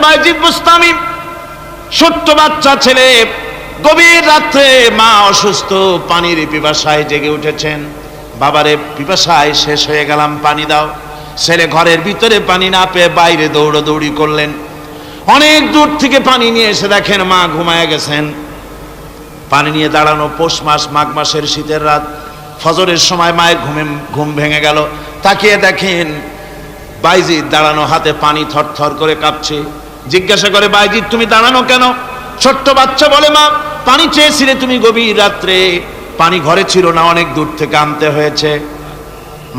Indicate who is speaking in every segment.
Speaker 1: বাইজিদ বুস্তামি, ছোট্ট বাচ্চা ছেলে, গভীর রাত্রে মা অসুস্থ, পানির পিপাসায় জেগে উঠেছেন। বাবারে পিপাসায় শেষ হয়ে গেলাম, পানি দাও। ছেলে ঘরের ভিতরে পানি না পেয়ে বাইরে দৌড়াদৌড়ি করলেন। অনেক দূর থেকে পানি নিয়ে এসে দেখেন মা ঘুমায় গেছেন। পানি নিয়ে দাঁড়ানো, পৌষ মাস, মাঘ মাসের শীতের রাত, ফজরের সময় মায়ের ঘুম ভেঙে গেল। তাকিয়ে দেখেন বাইজিদ দাঁড়ানো, হাতে পানি থরথর করে কাঁপছে। জিজ্ঞাসা করে, বাইজিদ তুমি দাঁড়ানো কেন? ছোট্ট বাচ্চা বলে, মা পানি চেয়েছিলে তুমি গভীর রাত্রে, পানি ঘরে ছিল না, অনেক দূর থেকে আনতে হয়েছে।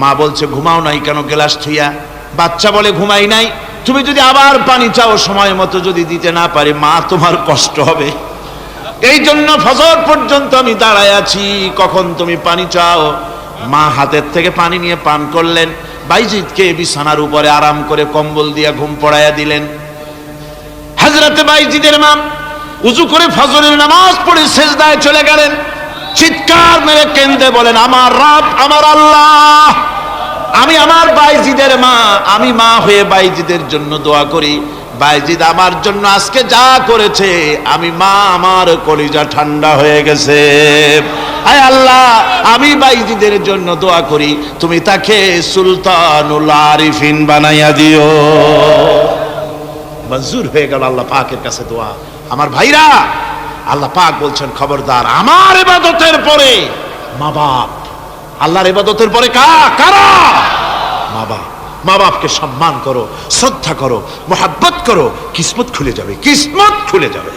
Speaker 1: মা বলছে, ঘুমাও নাই কেন গ্লাস থুইয়া? বাচ্চা বলে, ঘুমাই নাই। তুমি যদি আবার পানি চাও, সময় মতো যদি দিতে না পারি, মা তোমার কষ্ট হবে। এই জন্য ফজর পর্যন্ত আমি দাঁড়ায় আছি, কখন তুমি পানি চাও। মা হাতের থেকে পানি নিয়ে পান করলেন। বাইজিদকে বিছানার উপরে আরাম করে কম্বল দিয়া ঘুম পড়াইয়া দিলেন। হযরতে বাইজিদের মা উযু করে ফজরের নামাজ পড়ে সিজদায় চলে গেলেন। চিৎকার মেরে কেঁদে বলেন, আমার রব, আমার আল্লাহ, আমি আমার বাইজিদের মা, আমি মা হয়ে বাইজিদের জন্য দোয়া করি। বাইজিদ আমার জন্য আজকে যা করেছে, আমি মা, আমার কলিজা ঠান্ডা হয়ে গেছে। আয় আল্লাহ, আমি বাইজিদের জন্য দোয়া করি, তুমি তাকে সুলতানুল আরিফিন বানাইয়া দিও। মঞ্জুর হয়ে গেল আল্লাহ পাকের কাছে দোয়া। আমার ভাইরা, আল্লাহ পাক বলছেন, খবরদার, আমার ইবাদতের পরে মা বাপ, আল্লাহর ইবাদতের পরে কারা? মা বাপ। মা বাপকে সম্মান করো, শ্রদ্ধা করো, মোহাব্বত করো, কিসমত খুলে যাবে, কিসমত খুলে যাবে।